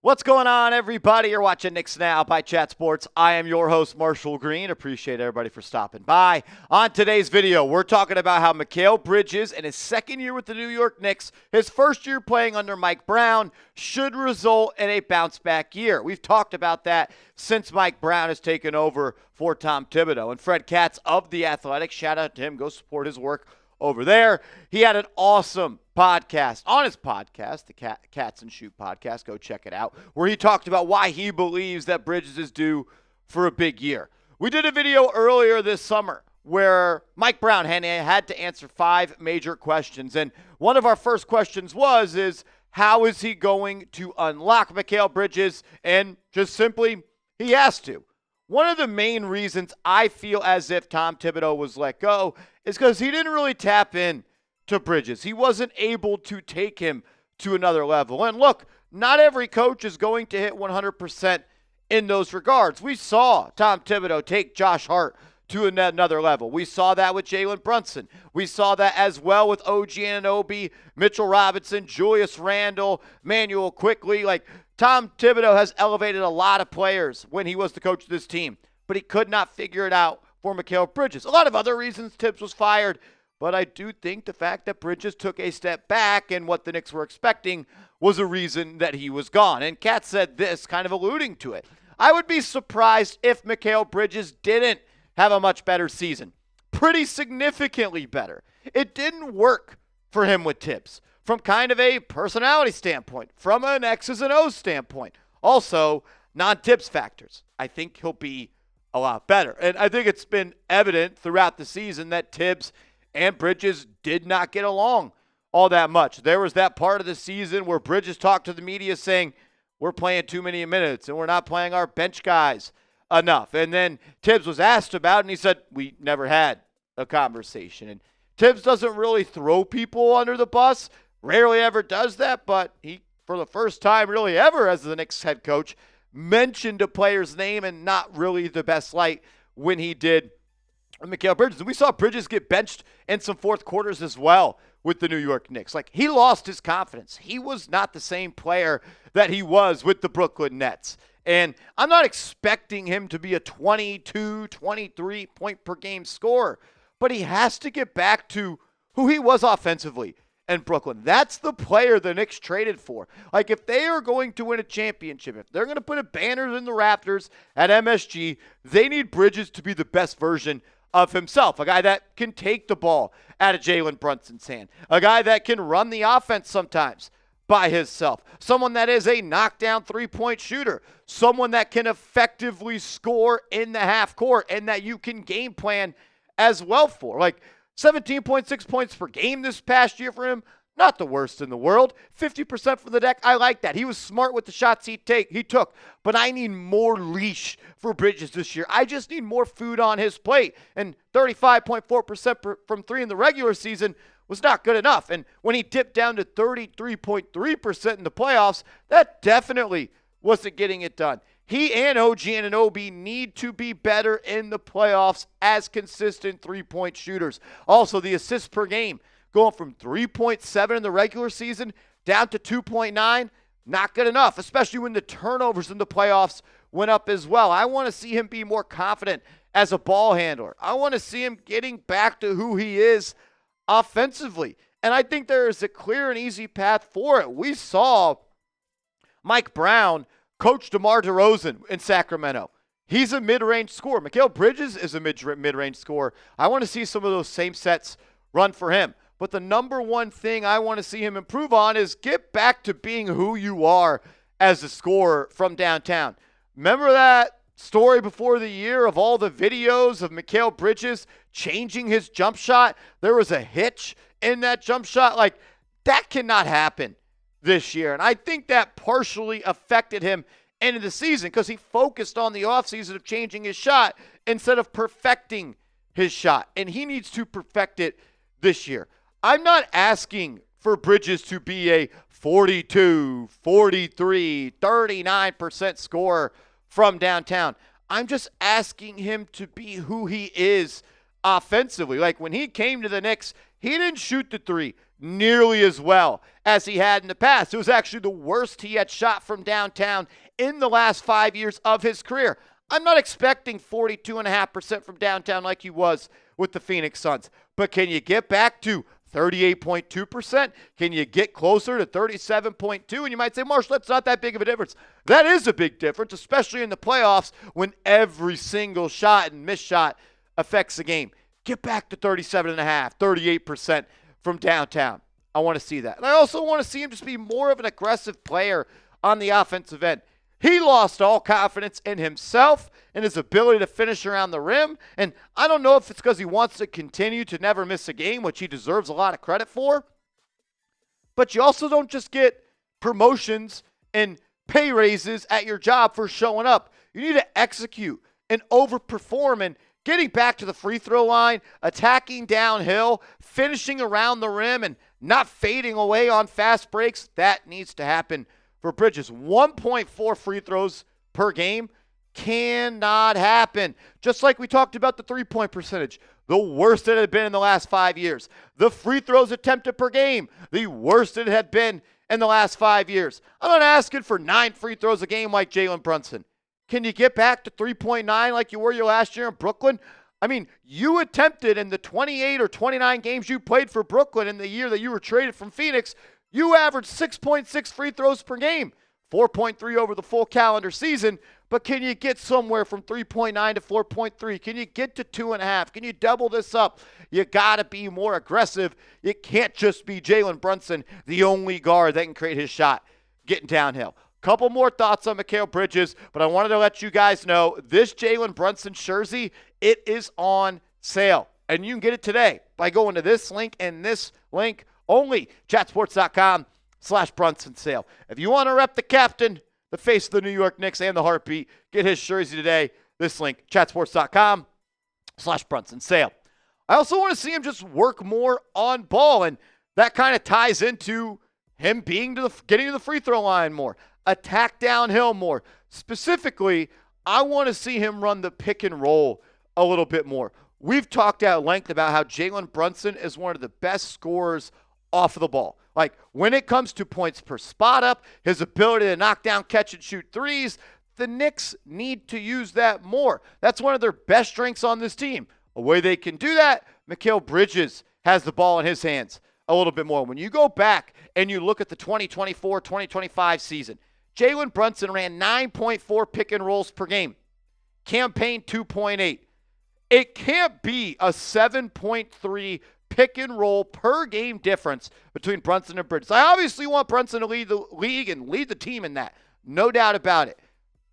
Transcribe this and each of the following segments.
What's going on, everybody? You're watching Knicks Now by Chat Sports. I am your host, Marshall Green. Appreciate everybody for stopping by. On today's video, we're talking about how Mikal Bridges, in his second year with the New York Knicks, his first year playing under Mike Brown, should result in a bounce-back year. We've talked about that since Mike Brown has taken over for Tom Thibodeau. And Fred Katz of The Athletic, shout out to him, go support his work over there. He had an awesome podcast on his podcast, the Cats and Shoot podcast. Go check it out, where he talked about why he believes that Bridges is due for a big year. We did a video earlier this summer where Mike Brown had to answer 5 major questions. And one of our first questions is how is he going to unlock Mikal Bridges? And just simply, he has to. One of the main reasons I feel as if Tom Thibodeau was let go is because he didn't really tap in to Bridges. He wasn't able to take him to another level. And look, not every coach is going to hit 100% in those regards. We saw Tom Thibodeau take Josh Hart to another level. We saw that with Jalen Brunson. We saw that as well with OG Anunoby, Mitchell Robinson, Julius Randle, Manuel Quickley. Tom Thibodeau has elevated a lot of players when he was the coach of this team, but he could not figure it out for Mikal Bridges. A lot of other reasons Tibs was fired, but I do think the fact that Bridges took a step back and what the Knicks were expecting was a reason that he was gone. And Kat said this, kind of alluding to it. I would be surprised if Mikal Bridges didn't have a much better season. Pretty significantly better. It didn't work for him with Tibs from kind of a personality standpoint, from an X's and O's standpoint. Also, non-Thibs factors. I think he'll be a lot better. And I think it's been evident throughout the season that Tibs and Bridges did not get along all that much. There was that part of the season where Bridges talked to the media saying, we're playing too many minutes and we're not playing our bench guys enough. And then Tibs was asked about it and he said, we never had a conversation. And Tibs doesn't really throw people under the bus, rarely ever does that, but he, for the first time really ever as the Knicks head coach, mentioned a player's name and not really the best light when he did Mikal Bridges. And we saw Bridges get benched in some fourth quarters as well with the New York Knicks. He lost his confidence. He was not the same player that he was with the Brooklyn Nets. And I'm not expecting him to be a 22, 23 point per game scorer, but he has to get back to who he was offensively in Brooklyn. That's the player the Knicks traded for. If they are going to win a championship, if they're going to put a banner in the rafters at MSG, they need Bridges to be the best version of himself. A guy that can take the ball out of Jalen Brunson's hand. A guy that can run the offense sometimes by himself. Someone that is a knockdown three-point shooter. Someone that can effectively score in the half court and that you can game plan as well for. 17.6 points per game this past year for him. Not the worst in the world. 50% from the deck. I like that. He was smart with the shots he took. But I need more leash for Bridges this year. I just need more food on his plate. And 35.4% from 3 in the regular season was not good enough. And when he dipped down to 33.3% in the playoffs, that definitely wasn't getting it done. He and OG Anunoby need to be better in the playoffs as consistent three-point shooters. Also, the assists per game going from 3.7 in the regular season down to 2.9, not good enough, especially when the turnovers in the playoffs went up as well. I want to see him be more confident as a ball handler. I want to see him getting back to who he is offensively. And I think there is a clear and easy path for it. We saw Mike Brown coach DeMar DeRozan in Sacramento. He's a mid-range scorer. Mikal Bridges is a mid-range scorer. I want to see some of those same sets run for him. But the number one thing I want to see him improve on is get back to being who you are as a scorer from downtown. Remember that story before the year of all the videos of Mikal Bridges changing his jump shot? There was a hitch in that jump shot. That cannot happen this year. And I think that partially affected him into the season because he focused on the offseason of changing his shot instead of perfecting his shot. And he needs to perfect it this year. I'm not asking for Bridges to be a 42, 43, 39% scorer from downtown. I'm just asking him to be who he is offensively. Like when he came to the Knicks, he didn't shoot the three nearly as well as he had in the past. It was actually the worst he had shot from downtown in the last 5 years of his career. I'm not expecting 42.5% from downtown like he was with the Phoenix Suns. But can you get back to 38.2%? Can you get closer to 37.2%? And you might say, Marshall, that's not that big of a difference. That is a big difference, especially in the playoffs when every single shot and missed shot affects the game. Get back to 37.5%, 38% from downtown. I want to see that. And I also want to see him just be more of an aggressive player on the offensive end. He lost all confidence in himself and his ability to finish around the rim. And I don't know if it's because he wants to continue to never miss a game, which he deserves a lot of credit for. But you also don't just get promotions and pay raises at your job for showing up. You need to execute and overperform. And getting back to the free throw line, attacking downhill, finishing around the rim, and not fading away on fast breaks, that needs to happen for Bridges. 1.4 free throws per game cannot happen. Just like we talked about the three-point percentage, the worst it had been in the last 5 years. The free throws attempted per game, the worst it had been in the last 5 years. I'm not asking for 9 free throws a game like Jalen Brunson. Can you get back to 3.9 like you were your last year in Brooklyn? I mean, you attempted in the 28 or 29 games you played for Brooklyn in the year that you were traded from Phoenix, you averaged 6.6 free throws per game, 4.3 over the full calendar season. But can you get somewhere from 3.9 to 4.3? Can you get to 2.5? Can you double this up? You got to be more aggressive. It can't just be Jalen Brunson, the only guard that can create his shot getting downhill. Couple more thoughts on Mikal Bridges, but I wanted to let you guys know this Jalen Brunson jersey, it is on sale. And you can get it today by going to this link and this link only, chatsports.com/Brunson sale. If you want to rep the captain, the face of the New York Knicks and the heartbeat, get his jersey today. This link, chatsports.com/Brunson sale. I also want to see him just work more on ball, and that kind of ties into him getting to the free throw line more, attack downhill more. Specifically, I want to see him run the pick and roll a little bit more. We've talked at length about how Jalen Brunson is one of the best scorers off of the ball. Like when it comes to points per spot up, his ability to knock down, catch, and shoot threes, the Knicks need to use that more. That's one of their best strengths on this team. A way they can do that, Mikal Bridges has the ball in his hands a little bit more. When you go back and you look at the 2024-2025 season, Jalen Brunson ran 9.4 pick and rolls per game. Campaign 2.8. It can't be a 7.3 pick and roll per game difference between Brunson and Bridges. I obviously want Brunson to lead the league and lead the team in that. No doubt about it.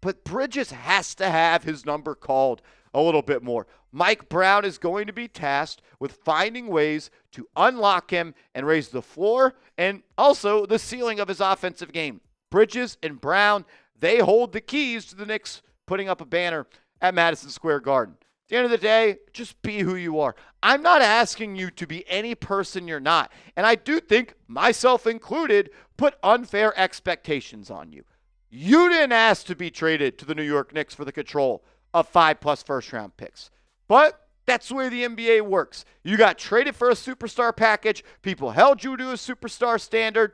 But Bridges has to have his number called a little bit more. Mike Brown is going to be tasked with finding ways to unlock him and raise the floor and also the ceiling of his offensive game. Bridges and Brown, they hold the keys to the Knicks putting up a banner at Madison Square Garden. At the end of the day, just be who you are. I'm not asking you to be any person you're not. And I do think, myself included, put unfair expectations on you. You didn't ask to be traded to the New York Knicks for the control of 5+ first-round picks. But that's the way the NBA works. You got traded for a superstar package. People held you to a superstar standard.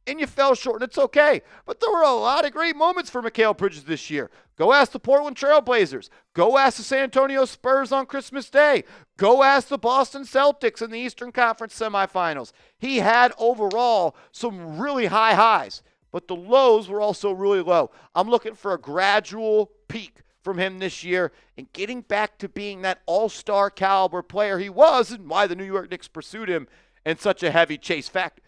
And you fell short, and it's okay. But there were a lot of great moments for Mikal Bridges this year. Go ask the Portland Trail Blazers. Go ask the San Antonio Spurs on Christmas Day. Go ask the Boston Celtics in the Eastern Conference semifinals. He had overall some really high highs, but the lows were also really low. I'm looking for a gradual peak from him this year and getting back to being that all-star caliber player he was and why the New York Knicks pursued him in such a heavy chase factor.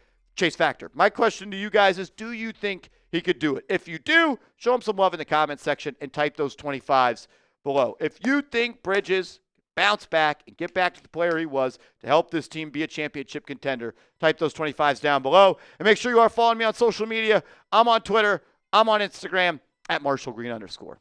My question to you guys is, do you think he could do it? If you do, show him some love in the comments section and type those 25s below. If you think Bridges bounce back and get back to the player he was to help this team be a championship contender, type those 25s down below. And make sure you are following me on social media. I'm on Twitter. I'm on Instagram @MarshallGreen_.